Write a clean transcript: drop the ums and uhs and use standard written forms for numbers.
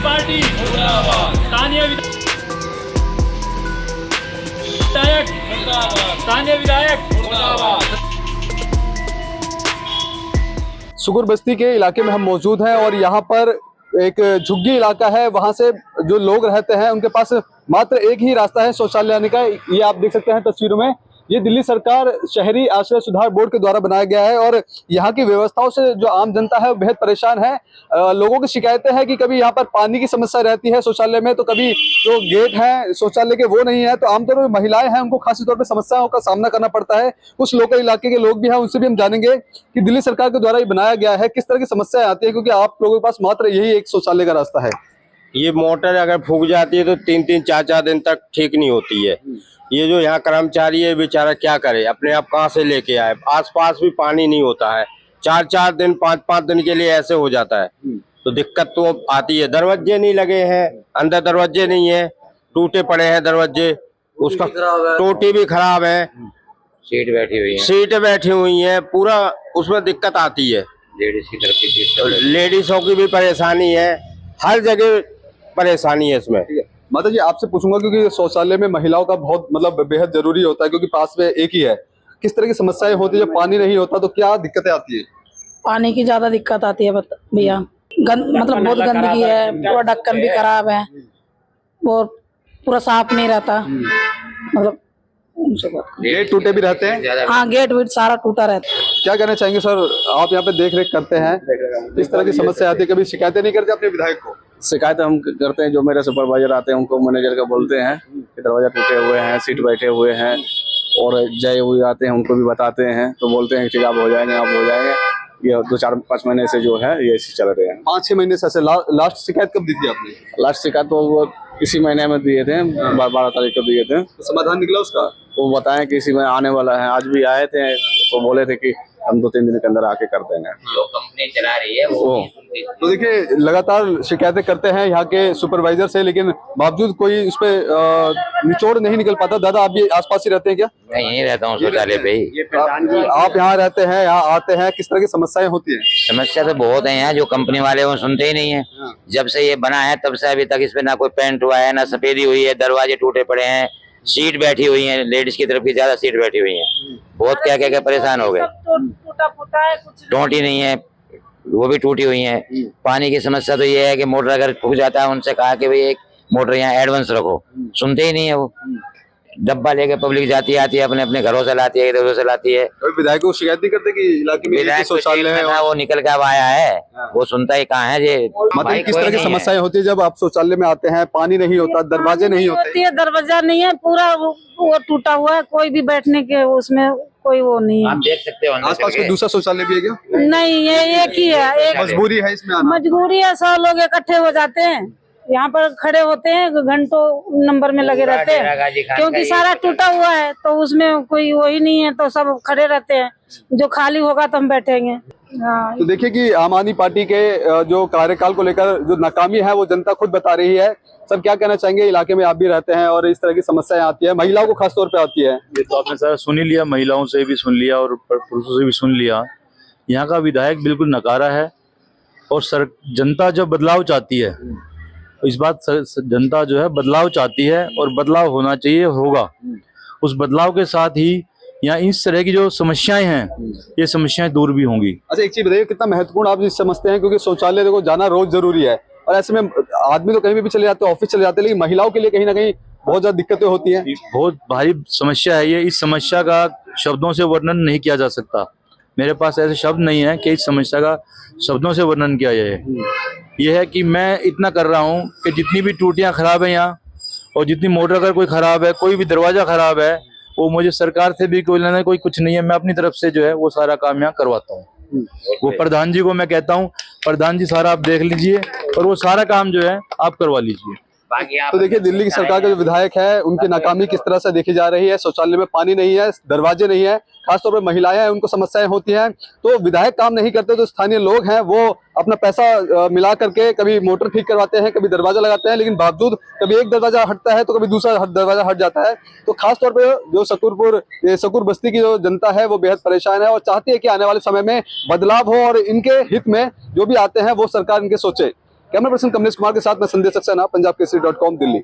Party मुर्दाबाद। स्थानीय विधायक मुर्दाबाद। सुकुर बस्ती के इलाके में हम मौजूद हैं और यहाँ पर एक झुग्गी इलाका है। वहाँ से जो लोग रहते हैं उनके पास मात्र एक ही रास्ता है शौचालय आने का। ये आप देख सकते हैं तस्वीरों में, ये दिल्ली सरकार शहरी आश्रय सुधार बोर्ड के द्वारा बनाया गया है और यहाँ की व्यवस्थाओं से जो आम जनता है वो बेहद परेशान है। लोगों की शिकायतें हैं कि कभी यहाँ पर पानी की समस्या रहती है शौचालय में, तो कभी जो गेट हैं शौचालय के वो नहीं है, तो आमतौर पर महिलाएं हैं उनको खासी तौर पर समस्याओं का सामना करना पड़ता है। कुछ लोकल इलाके के लोग भी हैं, उनसे भी हम जानेंगे कि दिल्ली सरकार के द्वारा ये बनाया गया है किस तरह की समस्याएं आती है, क्योंकि आप लोगों के पास मात्र यही एक शौचालय का रास्ता है। ये मोटर अगर फूक जाती है तो 3-3 4-4 दिन तक ठीक नहीं होती है। ये जो यहाँ कर्मचारी है बेचारा क्या करे, अपने आप कहाँ से लेके आए। आसपास भी पानी नहीं होता है, 4-4 दिन 5-5 दिन के लिए ऐसे हो जाता है, तो दिक्कत तो आती है। दरवाजे नहीं लगे हैं, अंदर दरवाजे नहीं है, टूटे पड़े हैं दरवाजे, उसका टोटी भी खराब है, सीटें बैठी हुई है, पूरा उसमें दिक्कत आती है। लेडीजों की भी परेशानी है, हर जगह परेशानी है इसमें। माता जी आपसे पूछूंगा, क्योंकि शौचालय में महिलाओं का बहुत बेहद जरूरी होता है, क्योंकि पास में एक ही है। किस तरह की समस्याएं होती है जब पानी नहीं होता, तो क्या दिक्कतें आती है? पानी की ज्यादा दिक्कत आती है भैया। मतलब बहुत गंदगी है, पूरा ढक्कन भी खराब है और पूरा साफ नहीं रहता। मतलब गेट टूटे भी रहते हैं। हाँ, गेट वेट सारा टूटा रहता है। क्या कहना चाहेंगे सर, आप यहाँ पे देख रेख करते हैं, किस तरह की समस्या आती है? कभी शिकायतें नहीं करते अपने विधायक को? शिकायत हम करते हैं, जो मेरे सुपरवाइजर आते हैं उनको मैनेजर का बोलते हैं कि दरवाजा टूटे हुए हैं, सीट बैठे हुए हैं, और जय हुए आते हैं उनको भी बताते हैं, तो बोलते हैं ठीक आप हो जाएंगे, आप हो जाएंगे। ये 2-4-5 महीने से जो है ये ऐसे चल रहे हैं। 5-6 महीने से ऐसे। लास्ट शिकायत कब दी थी आपने? लास्ट शिकायत तो वो इसी महीने में दिए थे, 12 तारीख को दिए थे। तो समाधान निकला उसका? वो बताएं कि इसी में आने वाला है। आज भी आए थे तो बोले थे कि हम 2-3 दिन के अंदर आके कर देंगे। जो कंपनी चला रही है वो तो देखिए लगातार शिकायतें करते हैं यहाँ के सुपरवाइजर से, लेकिन बावजूद कोई उस पर निचोड़ नहीं निकल पाता। दादा आप ये आसपास ही रहते हैं क्या? मैं यहीं रहता हूँ शौचालय पे ही। आप यहाँ रहते हैं, यहाँ आते हैं, किस तरह की समस्याएं होती हैं? समस्या तो बहुत है यहाँ, जो कंपनी वाले वो सुनते ही नहीं है। जब से ये बना है तब से अभी तक इस पे ना कोई पेंट हुआ है, ना सफेदी हुई है, दरवाजे टूटे पड़े हैं, सीट बैठी हुई है, लेडीज की तरफ की ज्यादा सीट बैठी हुई है। बहुत क्या क्या परेशान हो गए। टोटी नहीं है, वो भी टूटी हुई है। पानी की समस्या तो ये है कि मोटर अगर फूक जाता है, उनसे कहा कि भाई एक मोटर यहाँ एडवांस रखो, सुनते ही नहीं है। वो डब्बा लेके पब्लिक जाती आती है, अपने अपने घरों से लाती है, इधर से लाती है। विधायक को शिकायत नहीं करते कि इलाके में शौचालय है? वो निकल के अब आया है, वो सुनता ही कहाँ है ये। मतलब किस तरह की समस्याएं होती है जब आप शौचालय में आते हैं? पानी नहीं होता, दरवाजे नहीं होते, दरवाजा नहीं है, पूरा वो टूटा हुआ है, कोई भी बैठने के उसमें कोई वो नहीं है। आप देख सकते हो आसपास में दूसरा शौचालय भी है क्या? नहीं, ये एक ही है। एक मजबूरी है इसमें आना? मजबूरी है, 100 लोग इकट्ठे हो जाते हैं, यहाँ पर खड़े होते हैं, घंटों नंबर में लगे रहते हैं, क्योंकि सारा टूटा हुआ है, तो उसमें कोई वही नहीं है, तो सब खड़े रहते हैं। जो खाली होगा तो हम बैठेंगे। तो देखिए कि आम आदमी पार्टी के जो कार्यकाल को लेकर जो नाकामी है वो जनता खुद बता रही है। सर क्या कहना चाहेंगे, इलाके में आप भी रहते हैं और इस तरह की समस्याएं आती है, महिलाओं को खास तौर पे आती है? ये तो आपने सर सुन ही लिया, महिलाओं से भी सुन लिया और पुरुषों से भी सुन लिया। यहाँ का विधायक बिल्कुल नकारा है और जनता जो बदलाव चाहती है, इस बात जनता जो है बदलाव चाहती है और बदलाव होना चाहिए, होगा। उस बदलाव के साथ ही यहाँ इस तरह की जो समस्याएं हैं ये समस्याएं दूर भी होंगी। अच्छा एक चीज बताइए, कितना महत्वपूर्ण आप समझते हैं, क्योंकि शौचालय देखो जाना रोज जरूरी है और ऐसे में आदमी तो कहीं भी चले जाते हैं, ऑफिस चले जाते हैं, लेकिन महिलाओं के लिए कहीं ना कहीं बहुत ज्यादा दिक्कतें होती हैं। बहुत भारी समस्या है ये। इस समस्या का शब्दों से वर्णन नहीं किया जा सकता। मेरे पास ऐसे शब्द नहीं है कि इस समस्या का शब्दों से वर्णन किया जाए। ये है कि मैं इतना कर रहा हूँ कि जितनी भी टूटियां खराब है यहाँ, और जितनी मोटर अगर कोई खराब है, कोई भी दरवाजा खराब है, वो मुझे सरकार से भी कोई लेना कोई कुछ नहीं है, मैं अपनी तरफ से जो है वो सारा काम यहाँ करवाता हूँ। वो प्रधान जी को मैं कहता हूँ, प्रधान जी सारा आप देख लीजिए और वो सारा काम जो है आप करवा लीजिए। तो देखिए दिल्ली की सरकार के जो विधायक है उनकी नाकामी किस तरह से देखी जा रही है। शौचालय में पानी नहीं है, दरवाजे नहीं है, खासतौर पर महिलाएं हैं, उनको समस्याएं होती हैं। तो विधायक काम नहीं करते तो स्थानीय लोग हैं वो अपना पैसा मिला करके कभी मोटर ठीक करवाते हैं, कभी दरवाजा लगाते हैं, लेकिन बावजूद कभी एक दरवाजा हटता है तो कभी दूसरा दरवाजा हट जाता है। तो खासतौर पर जो सुकुर बस्ती की जो जनता है वो बेहद परेशान है और चाहती है कि आने वाले समय में बदलाव हो और इनके हित में जो भी आते हैं वो सरकार इनके सोचे। कैमरा पर्सन कमलेश कुमार के साथ मैं संदेश सक्सेना, पंजाब केसरी.com, दिल्ली।